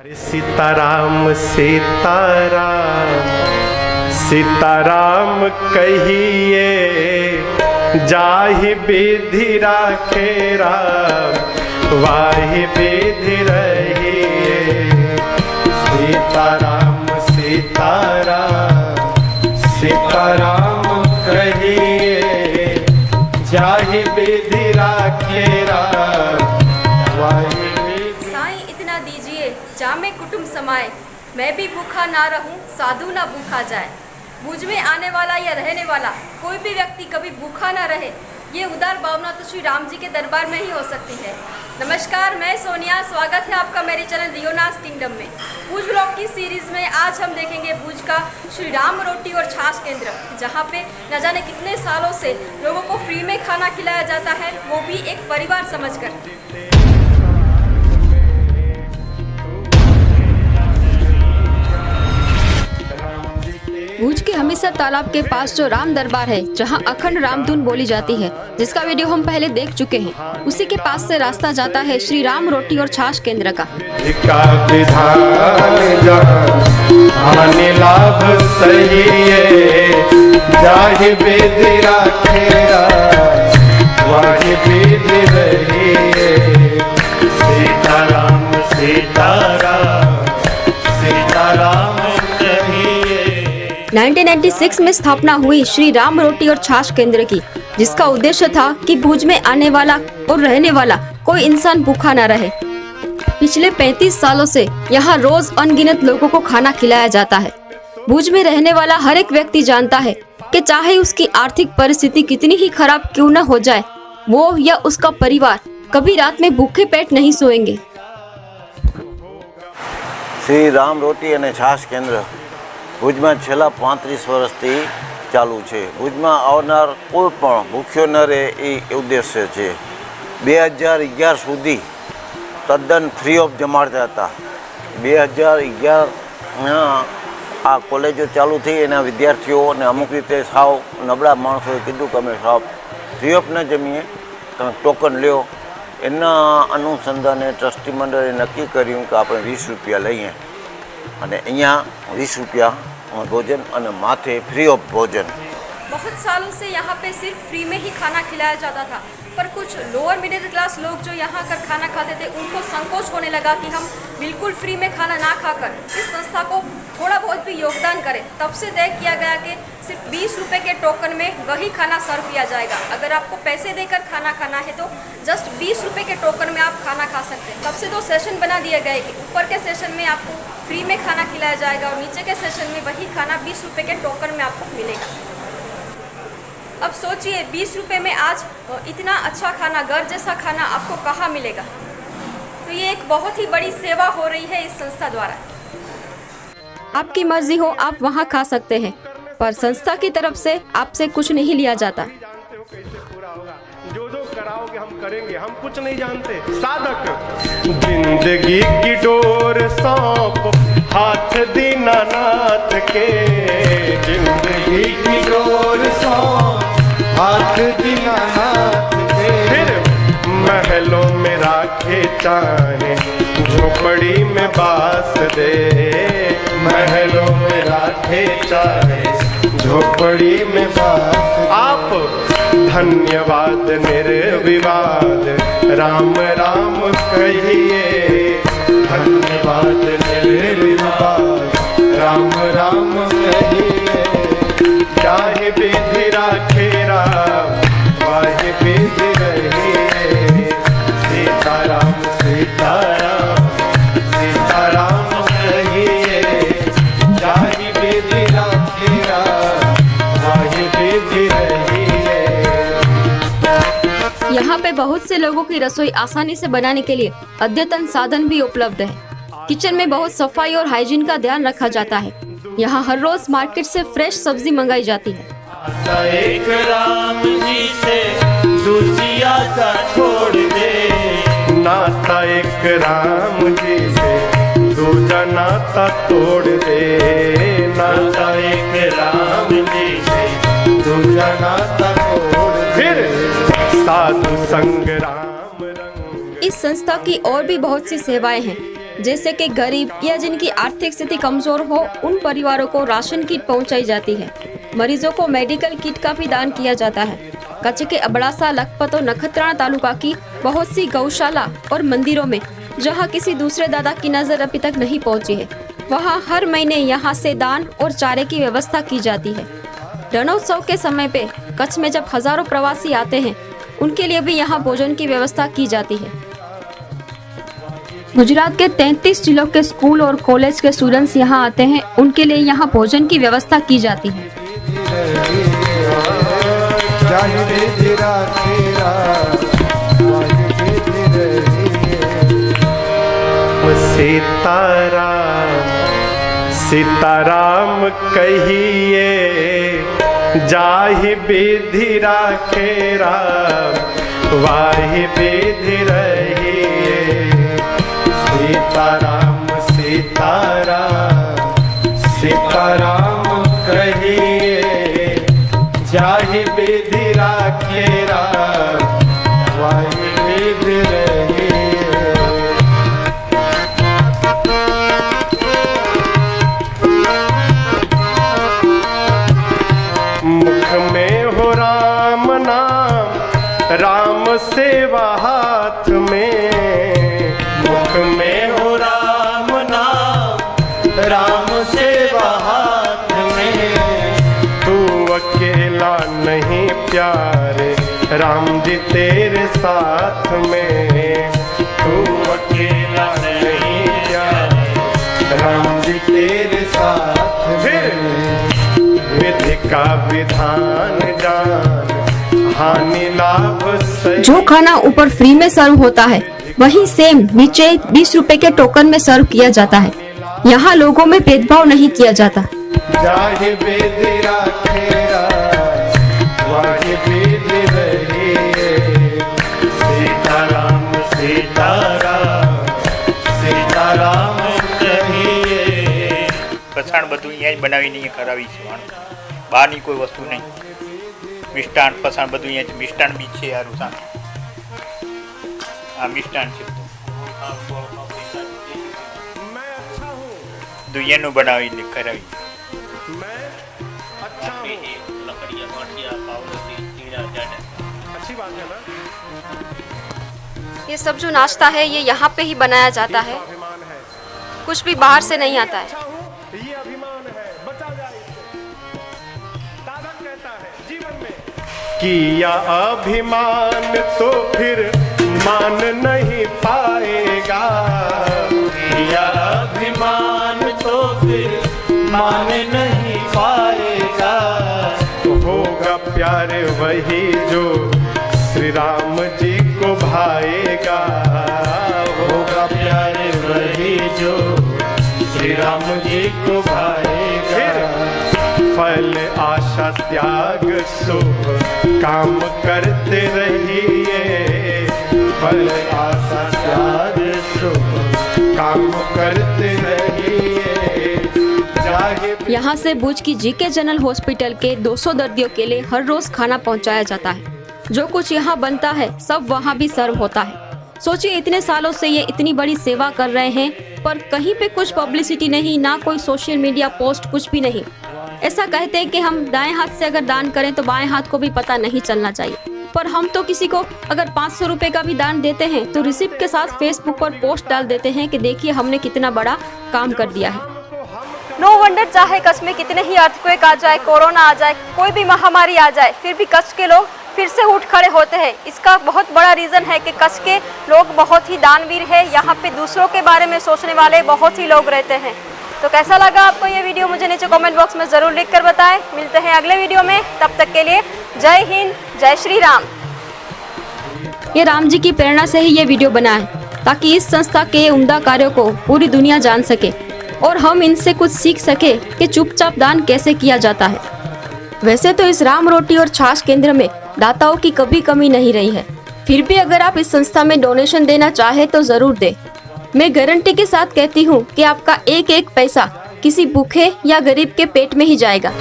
अरे सीताराम सीताराम सीताराम कहिए, जाहि विधि राखे राम, वाहि विधि रहिए। सीताराम सीताराम सीताराम कहिए, जाहि विधि राखे राम, वाहि जामे कुटुंब समाए, मैं भी भूखा ना रहूं, साधु ना भूखा जाए। भुज में आने वाला या रहने वाला कोई भी व्यक्ति कभी भूखा ना रहे, ये उदार भावना तो श्री राम जी के दरबार में ही हो सकती है। नमस्कार, मैं सोनिया, स्वागत है आपका मेरे चैनल रियोनास किंगडम में। भुज ब्लॉग की सीरीज में आज हम देखेंगे भुज का श्री राम रोटी और छाछ केंद्र, जहाँ पे न जाने कितने सालों से लोगों को फ्री में खाना खिलाया जाता है, वो भी एक परिवार समझकर। भुज के हमीरसर तालाब के पास जो राम दरबार है, जहां अखंड रामधुन बोली जाती है, जिसका वीडियो हम पहले देख चुके हैं, उसी के पास से रास्ता जाता है श्री राम रोटी और छाछ केंद्र का। सीताराम सीताराम सीताराम 1996 में स्थापना हुई श्री राम रोटी और छाछ केंद्र की, जिसका उद्देश्य था कि भुज में आने वाला और रहने वाला कोई इंसान भूखा न रहे। पिछले 35 सालों से यहाँ रोज अनगिनत लोगों को खाना खिलाया जाता है। भुज में रहने वाला हर एक व्यक्ति जानता है कि चाहे उसकी आर्थिक परिस्थिति कितनी ही खराब क्यों न हो जाए, वो या उसका परिवार कभी रात में भूखे पेट नहीं सोएंगे। श्री राम रोटी અને છાશ કેન્દ્ર ભુજમાં છેલ્લા 35 વર્ષથી ચાલુ છે। ભુજમાં આવનાર કોઈ પણ ભૂખ્યો ન રહે એ ઉદ્દેશ્ય છે। 2011 સુધી તદ્દન ફ્રી ઓફ જમાડતા હતા। 2011 આ કોલેજો ચાલુ થઈ, એના વિદ્યાર્થીઓ અને અમુક રીતે સાવ નબળા માણસોએ કીધું કે અમે સાવ ફ્રી ઓફ ન જમીએ, તમે ટોકન લ્યો। એના અનુસંધાને ટ્રસ્ટી મંડળે નક્કી કર્યું કે આપણે 20 રૂપિયા લઈએ અને અહીંયા 20 રૂપિયા भोजन और माथे फ्री ऑफ भोजन। बहुत सालों से यहाँ पे सिर्फ फ्री में ही खाना खिलाया जाता था, पर कुछ लोअर मिडिल क्लास लोग जो यहाँ कर खाना खाते थे, उनको संकोच होने लगा कि हम बिल्कुल फ्री में खाना ना खाकर इस संस्था को थोड़ा बहुत भी योगदान करें। तब से तय किया गया कि सिर्फ 20 रुपये के टोकन में वही खाना सर्व किया जाएगा। अगर आपको पैसे देकर खाना खाना है तो जस्ट 20 रुपये के टोकन में आप खाना खा सकते हैं। तब से 2 सेशन बना दिए गए कि ऊपर के सेशन में आपको फ्री में खाना खिलाया जाएगा और नीचे के सेशन में वही खाना 20 रुपये के टोकन में आपको मिलेगा। अब सोचिए 20 रुपये में आज इतना अच्छा खाना, घर जैसा खाना आपको कहाँ मिलेगा। तो ये एक बहुत ही बड़ी सेवा हो रही है इस संस्था द्वारा। आपकी मर्जी हो आप वहाँ खा सकते हैं, पर संस्था की तरफ से आपसे कुछ नहीं लिया जाता। जो जो कराओगे हम करेंगे, हम कुछ नहीं जानते। साधक जिंदगी की डोर सौंप हाथ दीनानाथ के, जिंदगी की डोर सौंप हाथ दीनानाथ के। फिर महलों में राखे चाहे, झोपड़ी में बास दे। महलों में राखे चाहे, झोपड़ी में बास। आप धन्यवाद निर्विवाद राम राम कहिए, धन्यवाद निर्विवाद राम राम कहिए। चाहे विधि राखे राम, वाहि विधि रहिए। सीताराम सीताराम सीताराम कहिए, चाहे विधि राखे राम, वाहि विधि रहिए। यहाँ पे बहुत से लोगों की रसोई आसानी से बनाने के लिए अद्यतन साधन भी उपलब्ध है। किचन में बहुत सफाई और हाइजीन का ध्यान रखा जाता है। यहाँ हर रोज मार्केट से फ्रेश सब्जी मंगाई जाती है। एक राम जी से दूसरी आशा छोड़ दे, नाता एक राम जी से दूजा नाता तोड़ दे। नाता एक राम जी से दूजा नाता तोड़ दे। फिर साधु संग राम रंग। इस संस्था की और भी बहुत सी सेवाएं हैं। जैसे कि गरीब या जिनकी आर्थिक स्थिति कमजोर हो, उन परिवारों को राशन किट पहुंचाई जाती है। मरीजों को मेडिकल किट का भी दान किया जाता है। कच्छ के अबड़ासा, लखपत और नखत्राना तालुका की बहुत सी गौशाला और मंदिरों में जहां किसी दूसरे दादा की नजर अभी तक नहीं पहुंची है, वहां हर महीने यहां से दान और चारे की व्यवस्था की जाती है। रणोत्सव के समय पे कच्छ में जब हजारों प्रवासी आते हैं, उनके लिए भी यहाँ भोजन की व्यवस्था की जाती है। गुजरात के 33 जिलों के स्कूल और कॉलेज के स्टूडेंट्स यहाँ आते हैं, उनके लिए यहाँ भोजन की व्यवस्था की जाती है। सीताराम सीताराम कहिए, जाहि विधि राखे राम, वाहि विधि रहिए। सीताराम सीताराम सीताराम कहिए, जाहि विधि राखे राम, वाहि विधि रहिए। मुख में हो राम नाम, राम सेवा हाथ में। मुख में हो राम नाम, राम सेवा हाथ में। तू अकेला नहीं प्यारे, राम जी तेरे साथ में। तू अकेला नहीं प्यारे, राम जी तेरे साथ में। विधि का विधान जान, हानि लाभ सही। जो खाना ऊपर फ्री में सर्व होता है, वही सेम नीचे 20 रुपए के टोकन में सर्व किया जाता है। यहाँ लोगों में भेदभाव नहीं किया जाता। जाहि विधि राखे राम, वाहि विधि रहिए। सीताराम सीताराम सीताराम कहिए। फसाण બધું અહીંયા જ બનાવીને અહીંયા કરાવી છે માણસ, બહારની કોઈ વસ્તુ નહીં। મિષ્ટાન ફસાણ બધું અહીંયા જ, મિષ્ટાન બી છે યારું સામે, આ મિષ્ટાન છે દુનિયાનું બનાવીને કરાવી। अच्छी बात है ना। ये सब जो नाश्ता है, ये यहाँ पे ही बनाया जाता है, अभिमान है, कुछ भी बाहर से नहीं आता है। ये अभिमान है, बचा जाए इससे। दादा कहता है जीवन में, किया अभिमान तो फिर मान नहीं पाएगा। किया अभिमान तो फिर मान नहीं पाएगा। होगा प्यार वही जो श्री राम जी को भाएगा। होगा प्यार वही जो श्री राम जी को भाएगा। फल आशा त्याग शुभ काम करते रहिए। फल आशा त्याग शुभ काम करते रहिए। जागे यहाँ से भुज की जीके जनरल हॉस्पिटल के 200 दर्दियों के लिए हर रोज खाना पहुँचाया जाता है। जो कुछ यहाँ बनता है, सब वहाँ भी सर्व होता है। सोचिए, इतने सालों से ये इतनी बड़ी सेवा कर रहे हैं, पर कहीं पे कुछ पब्लिसिटी नहीं, ना कोई सोशल मीडिया पोस्ट, कुछ भी नहीं। ऐसा कहते हैं कि हम दाएं हाथ से अगर दान करें तो बाएं हाथ को भी पता नहीं चलना चाहिए, पर हम तो किसी को अगर 500 रुपए का भी दान देते हैं तो रिसिप्ट के साथ फेसबुक पर पोस्ट डाल देते हैं कि देखिए हमने कितना बड़ा काम कर दिया है। नो वंडर, चाहे कच्छ में कितने ही अर्थक्वेक आ जाए, कोरोना आ जाए, कोई भी महामारी आ जाए, फिर भी कच्छ के लोग फिर से उठ खड़े होते हैं। इसका बहुत बड़ा रीज़न है कि कच्छ के लोग बहुत ही दानवीर है। यहाँ पे दूसरों के बारे में सोचने वाले बहुत ही लोग रहते हैं। तो कैसा लगा आपको ये वीडियो, मुझे नीचे कमेंट बॉक्स में ज़रूर लिख कर बताएं। मिलते हैं अगले वीडियो में, तब तक के लिए जय हिंद, जय श्री राम। ये राम जी की प्रेरणा से ही ये वीडियो बना है, ताकि इस संस्था के उम्दा कार्यों को पूरी दुनिया जान सके और हम इनसे कुछ सीख सके कि चुपचाप दान कैसे किया जाता है। वैसे तो इस राम रोटी और छाछ केंद्र में दाताओं की कभी कमी नहीं रही है, फिर भी अगर आप इस संस्था में डोनेशन देना चाहे तो जरूर दें। मैं गारंटी के साथ कहती हूँ कि आपका एक एक पैसा किसी भूखे या गरीब के पेट में ही जाएगा।